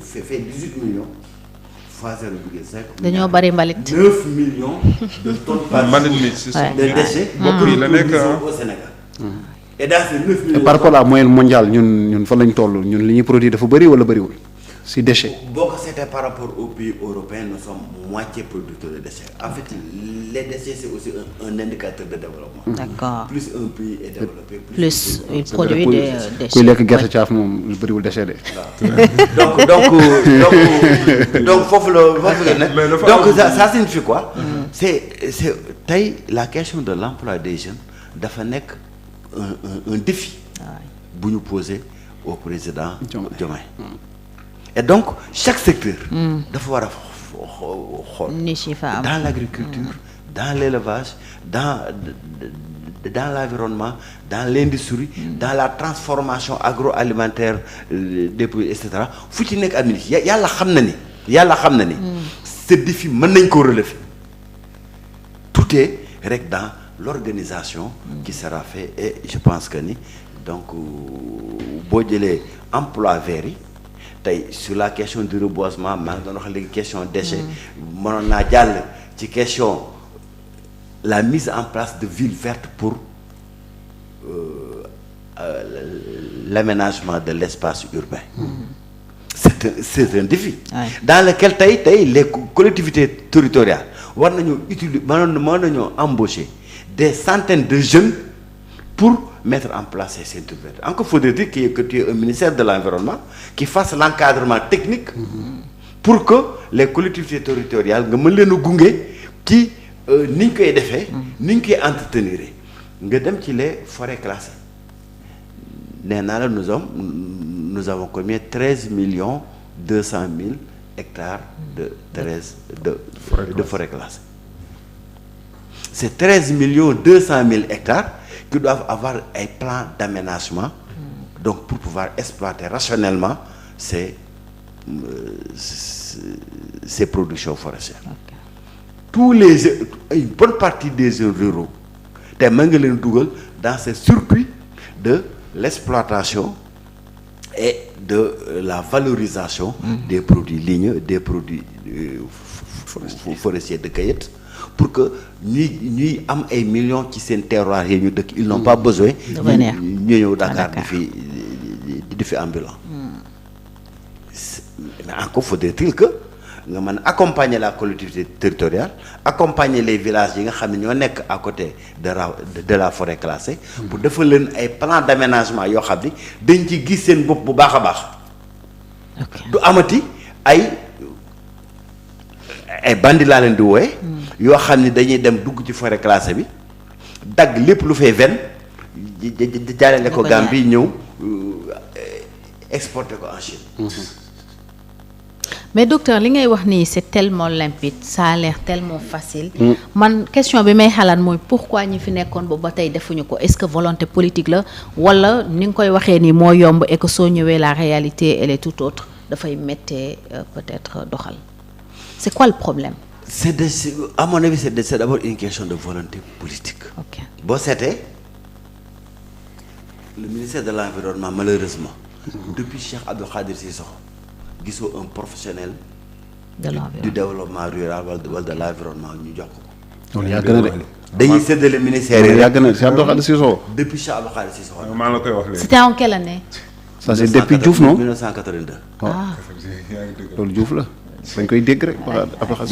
fait 18 millions fois 0,5. dañoo bari mbalit. 9 millions de tonnes par jour de déchets yi la nekk au Sénégal. Et dans ces 9 millions. par rapport à la moyenne mondiale ñun fan lañ toll ñun li ñuy produire dafa bëri wala bëriwul si déchets. Boo ko seetee par rapport aux pays européens nous sommes moitié producteurs de déchets. En fait les déchets c'est aussi un indicateur de développement. D'accord. Plus un pays est développé. Plus il produit des déchets. kuy lekk gerte caaf moom lu bëriwul déchet de. donc foofu la nekk. Donc ça signifie quoi. c'est tey la question de l'emploi des jeunes dafa nekk un défi. bu ñu posé au président Diomaye. Et donc chaque secteur. dafa war a xool. dans l'agriculture dans l'élevage dans l'environnement dans l'industrie dans la transformation agroalimentaire des produits et cetera fu ci nekk administre yàlla xam na ni ce défi mën nañ koo relever tout est rek dans l'organisation qui sera fait et je pense que ni donc boo jëlee emploi vert yi tey sur la question du reboisement maa ngi doon wax léegi question déchets mënoon naa jàll ci question la mise en place de villes vertes pour l'aménagement de l'espace urbain. C'est un défi. Dans lequel tey les collectivités territoriales war nañoo mën nañoo embaucher des centaines de jeunes pour mettre en place ces centres verts. Encore faudrait-il que tu aies un ministère de l'environnement qui fasse l'encadrement technique pour que les collectivités territoriales nga mën leen a gunge ci ni ñu koy defee ni ñu koy entretenir nga dem ci les forêts classées nee naa la nous avons combien 13 200 000 hectares de forêts classées. C'est 13 200 000 hectares qui doivent avoir un plan d'aménagement donc pour pouvoir exploiter rationnellement ces productions forestières. Une bonne partie des jeunes ruraux te mën nga leen dugal dans ces circuits de l'exploitation et de la valorisation des produits ligneux, des produits forestiers de cueillette pour que ñuy am ay millions ci seen terroir yi ñu dëkk ils n'ont pas besoin ñu ñëw Dakar di fi ambulant. Mais encore faudrait-il que nga mën a accompagner la collectivité territoriale accompagner les villages yi nga xam ne ñoo nekk à côté de la forêt classée pour defal leen ay plan d'aménagement yoo xam ni dañ ci gis seen bopp bu baax a baax du amati ay bandi laa leen di wooye yoo xam ni dañuy dem dugg ci forêt classée bi dagg lépp lu fay ven jaarale ko Gambie ñëw exporter ko en Chine. Mais docteur li ngay wax nii c'est tellement limpide ça a l'air tellement facile. Man question bi may xalaat mooy pourquoi ñi fi nekkoon ba tey defuñu ko est-ce que volonté politique la wala ni nga koy waxee nii moo yomb et que soo ñëwee la réalité elle est tout autre dafay méttee peut-être doxal c'est quoi le problème? À mon avis c'est d'abord une question de volonté politique. Ok boo seetee le ministère de l'environnement malheureusement. Depuis Cheikh Abdou Khadir Sissoko gisoo un professionnel du développement rural wala de l'environnement ñu jox ko. loolu yàgg na de. dañuy séddale ministère yi yàgg na Cheikh Abdou Khadir Sissoko. depuis Cheikh Abdou Khadir Sissoko. maa la koy wax léegi. C'était en quelle année? Ça c'est depuis Diouf non 1982. loolu Diouf la dañ koy dégg rek. da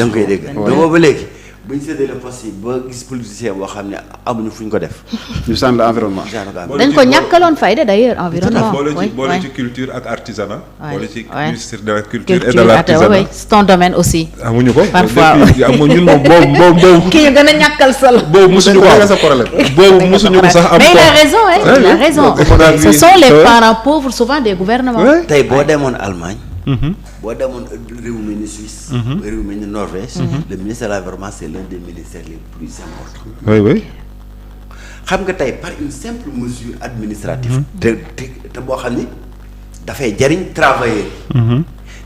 nga koy dégg te boobu léegi bu ñu séddale poste yi ba gis politicien boo xam ne amuñu fu ñu ko def. ñu sànni l'environnement. dañ ko ñàkkaloon fayda d'ailleurs environnement. boole ci culture ak artisanat. boole ci ministère de la culture et de l'artisanat. c'est ton domaine aussi. amuñu ko parfois ñun moom boobu. kii gën a ñàkkal solo. boobu mosuñu ko am boobu mosuñu ko sax am. mais il a raison il a raison. Ce sont les parents pauvres souvent des gouvernements. tey boo demoon Allemagne. boo demoon réew mi ni Suisse. réew mi ni Norvège. le ministère de l'environnement c'est l'un des ministères les plus importants. oui. xam nga tey par une simple mesure administrative. te boo xam ni dafay jariñ travailleurs.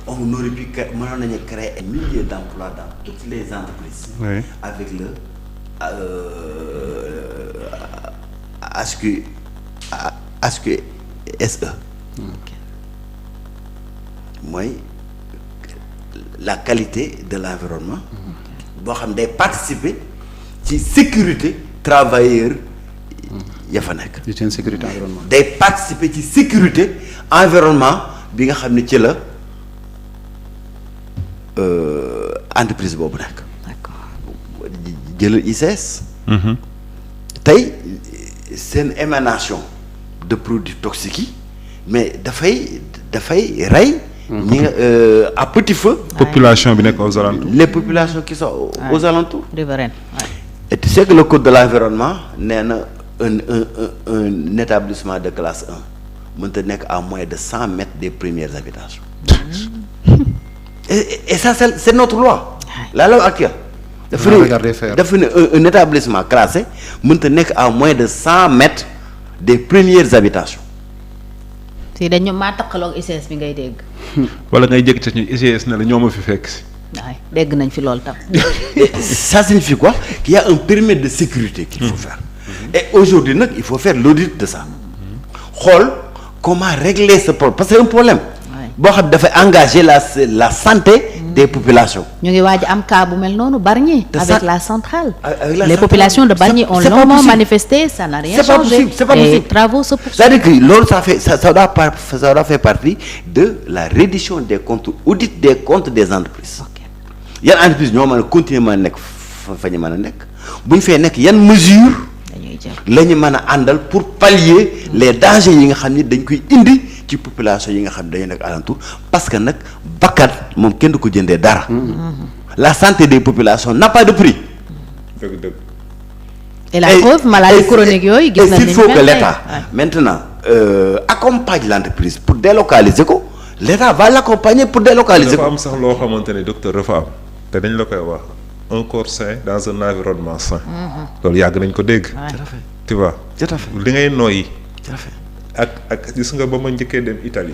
on aurait pu mënoon nañu créer un millier d'emplois dans toutes les entreprises. Oui. avec le HQSE. mooy la qualité de l'environnement boo xam day participer ci sécurité travailleurs ya fa nekk. di seen sécurité environnement. day participer ci sécurité environnement bi nga xam ne ci la entreprise boobu nekk. d'accord. jëlal ICS. tey seen émanation de produits toxiques yi mais dafay rey. ñi nga à petit feu. population bi nekk aux alentours. les populations qui sont aux alentours. riveraines. et tu sais que le code de l'environnement nee na un établissement de classe 1 mënta nekk à moins de 100 mètres des premières habitations. et ça c'est notre loi. la loi actuelle. dafa ne un établissement classé mënta nekk à moins de 100 mètres des premières habitations. si dañu maa taqaloog ICS bi ngay dégg. wala ngay jëkk ci ñu ICS ne la ñoo ma fi fekk si. waay dégg nañ fi loolu tam. ça signifie quoi qu'il y a un périmètre de sécurité qu'il faut faire. et aujourd'hui nag il faut faire l'audit de ça. xool comment régler ce problème parce que c'est un problème. boo xam dafay engager la santé des populations. ñu ngi waaj am cas bu mel noonu Bargny. avec la centrale. Les populations de Bargny ont longuement manifesté ça n'a rien changé. c'est pas possible. Les travaux se poursuivent. c'est-à-dire que loolu ça doit faire partie de la reddition des comptes audit des comptes des entreprises. yan entreprise ñoo mën a continuer mën a nekk fa ñu mën a nekk bu ñu fee nekk yan mesure la ñu mën a àndal pour pallier les dangers yi nga xam ni dañ koy indi ci population yi nga xam ne dañu nekk alentour parce que nag bakkan moom kenn du ko jëndee dara. la santé des populations n'a pas de prix. dëgg. et la preuve maladie chronique yooyu gis nañ il faut que l'État maintenant accompagne l'entreprise pour délocaliser ko l'État va l'accompagner pour délocaliser ko. dafa am sax loo xamante ne docteur dafa am te dañ la koy wax un corps sain dans un environnement sain. loolu yàgg nañ ko dégg. tu vois. tout à fait li ngay noyyi. tout à fait. ak gis nga ba ma njëkkee dem Italie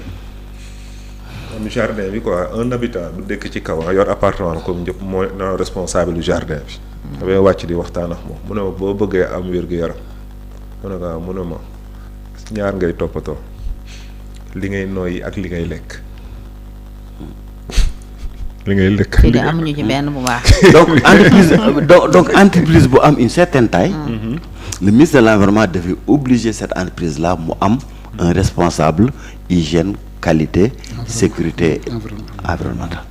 am jardin bi quoi un habitant bu dëkk ci kaw yor appartement comme ñëpp mooy non responsable du jardin bi. damay wàcc di waxtaan ak moom mu ne ma boo bëggee am wér-gu-yaram mu ne ko mu ne ma ñaar ngay toppatoo li ngay noyyi ak li ngay lekk. li ngay lekk. fii de amuñu ci benn bu baax. donc entreprise bu am une certaine taille. Le ministre de l'environnement devait obliger cette entreprise-là mu am un responsable hygiène qualité sécurité environnementale.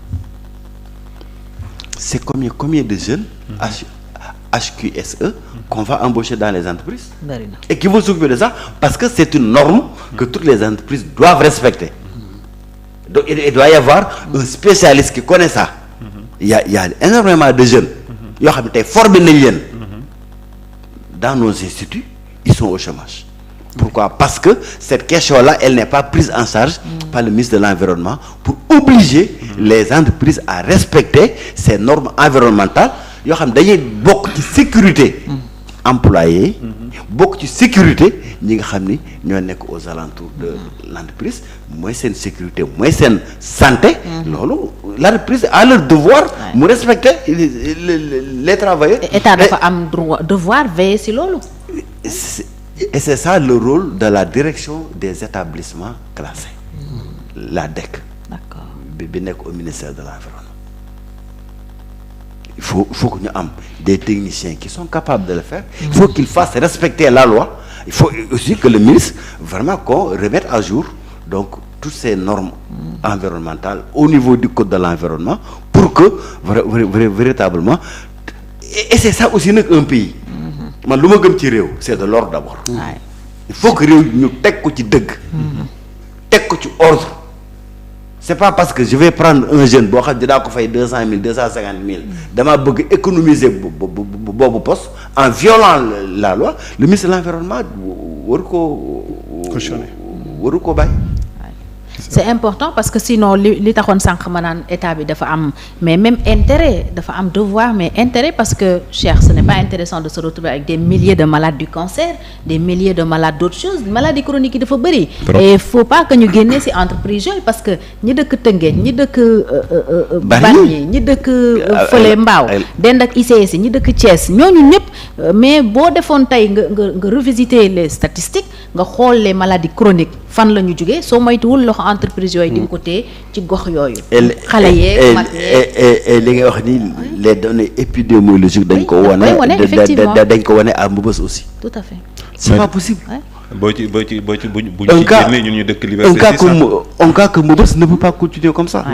C'est combien de jeunes HQSE qu'on va embaucher dans les entreprises et qui vont s'occuper de ça parce que c'est une norme que toutes les entreprises doivent respecter. Donc il doit y avoir un spécialiste qui connaît ça. Il y a énormément de jeunes yoo xam ne tey formé nañ leen dans nos instituts ils sont au chômage. Pourquoi? Parce que cette question-là elle n'est pas prise en charge par le ministre de l'Environnement pour obliger les entreprises à respecter ces normes environnementales yoo xam ne dañuy bokk ci sécurité employés bokk ci sécurité ñi nga xam ni ñoo nekk aux alentours de l'entreprise mooy seen sécurité mooy seen santé. loolu l'entreprise a le devoir mu respecter les travailleurs. État dafa am droit devoir veiller ci loolu. Et c'est ça le rôle de la direction des établissements classés. La DEC. D'accord. bi nekk au ministère de l'Environnement. Il faut que ñu am des techniciens qui sont capables de le faire. Il faut qu'ils fassent respecter la loi. Il faut aussi que le ministre vraiment qu'on remette à jour donc toutes ces normes environnementales au niveau du code de l'environnement pour que véritablement et c'est ça aussi nag un pays. man lu ma gëm ci réew c'est de l'ordre d'abord. Il faut que réew ñu teg ko ci dëgg. teg ko ci ordre. C'est pas parce que je vais prendre un jeune boo xam dinaa ko fay 200 000 250 000 damaa bëgg économiser boobu poste en violant la loi le ministre de l'Environnement waru ko bàyyi. C'est important parce que sinon li taxoon sànq ma naan état bi dafa am mais même intérêt dafa am devoir mais intérêt parce que Cheikh ce n'est pas intéressant de se retrouver avec des milliers de malades du cancer des milliers de malades d'autres choses maladies chroniques yi dafa bëri et faut pas que ñu génnee ci entreprise yooyu parce que ñi dëkk Tëngéej ñi dëkk Bargny ñi dëkk fële Mbao dend ak ICS ñi dëkk Thiès ñooñu ñëpp mais boo defoon tey nga revisiter les statistiques nga xool les maladies chroniques fan la ñu jugee soo moytuwul loxo entreprise yooyu di nga ko téye ci gox yooyu. xale yeeg mag et li ngay wax ni les données épidémiologiques dañ ko wane dañ ko wane à Mbeubeuss aussi. tout à fait. c'est pas possible. boo ci bu ñu ci génnee ñun ñu dëkk Liberté 6 un cas que Mbeubeuss ne peut pas continuer comme ça.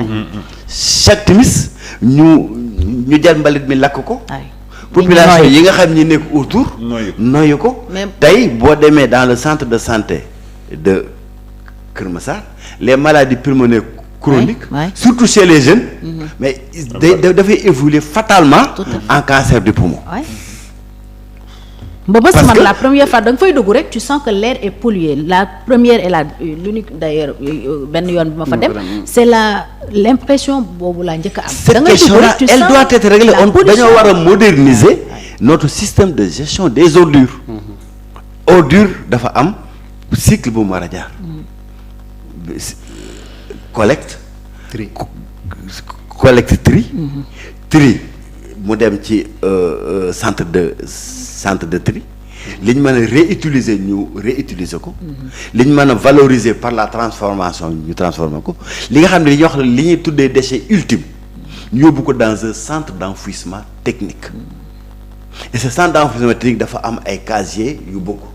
chaque timis ñu jël mbalit mi lakk ko. population yi nga xam ñi nekk autour. noyyu ko tey boo demee dans le centre de santé de Kër Massar les maladies pulmonaires chroniques. surtout chez les jeunes. mais dafay évoluer fatalement en cancer du poumon. Mbeubeuss man la première fois da nga fay dugg rek tu sens que l'air est pollué la première et l'unique d'ailleurs benn yoon bi ma fa dem c'est l'impression boobu laa njëkk a am. cette question-là elle doit être réglée dañoo war a moderniser notre système de gestion des ordures. ordure dafa am cycle bu mu war a jaar. collecte. tri mu dem ci centre de tri li ñu mën a réutiliser ñu réutiliser ko li ñu mën a valoriser par la transformation ñu transformer ko li nga xam ne li ñuy wax li ñuy tuddee déchet ultime ñu yóbbu ko dans un centre d'enfouissement technique et ce centre d'enfouissement technique dafa am ay casiers yu bokkut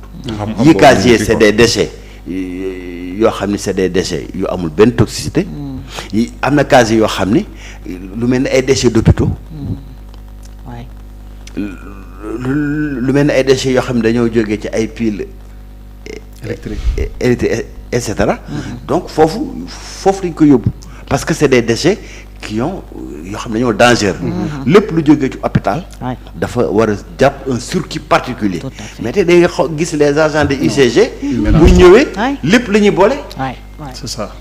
yi casiers c'est des déchets yoo xam ni c'est des déchets yu amul benn toxicité yi am na casiers yoo xam ni lu mel ni ay déchets d'hôpitaux lu mel ni ay déchets yoo xam ne dañoo jógee ci ay piles électriques et cetera. donc foofu lañ ko yóbbu parce que c'est des déchets yoo xam ne dañoo dangereux. lépp lu jógee ci hôpital. dafa war a jàpp un circuit particulier mais tey day gis les agents de UCG. bu ñëwee lépp la ñuy boole. c'est ça.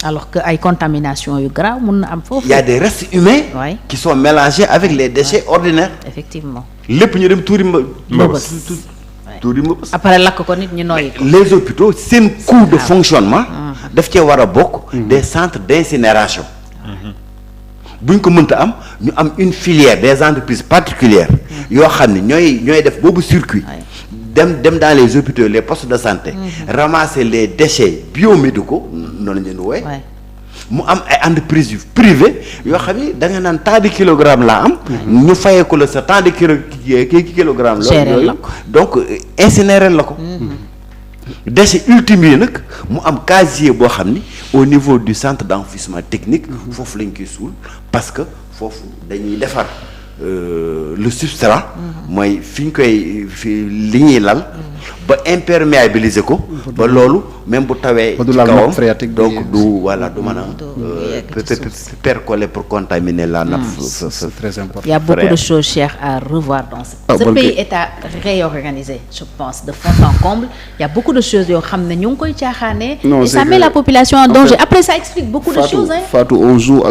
alors que ay contamination yu grave mun na am foofu. il y a des restes humains. qui sont mélangés avec les déchets ordinaires. effectivement. lépp ñu dem tuuri Mbeubeuss. après lakk ko nit ñi nooyi ko. les hôpitaux seen coût de fonctionnement. daf cee war a bokk. des centres d'incinération. buñ ko mënta am ñu am une filière des entreprises particulières. yoo xam ne ñooy def boobu circuit. dem dans les hôpitaux les postes de santé. ramasser les déchets biomédicaux noonu la ñu leen di wooye mu am ay entreprises yu privées yoo xam ni da nga naan tant de kilogrammes laa am. ñu fayee ko la sa tant de kilogrammes. loolu donc incinérer la ko. déchets ultimes yi nag mu am casier boo xam ni au niveau du centre d'enfouissement technique. foofu lañ koy suul parce que foofu dañuy defar. le substrat mooy li ñuy lal ba imperméabiliser ko ba loolu même bu tawee ci kawam donc du mën a percoler pour contaminer la nappe. c'est très important. Il y a beaucoup de choses, Cheikh, à revoir dans ce pays est à réorganiser, je pense, de fond en comble. Il y a beaucoup de choses yoo xam ne ñu ngi koy caaxaane et ça met la population en danger. Après ça explique beaucoup de choses. Fatou, on joue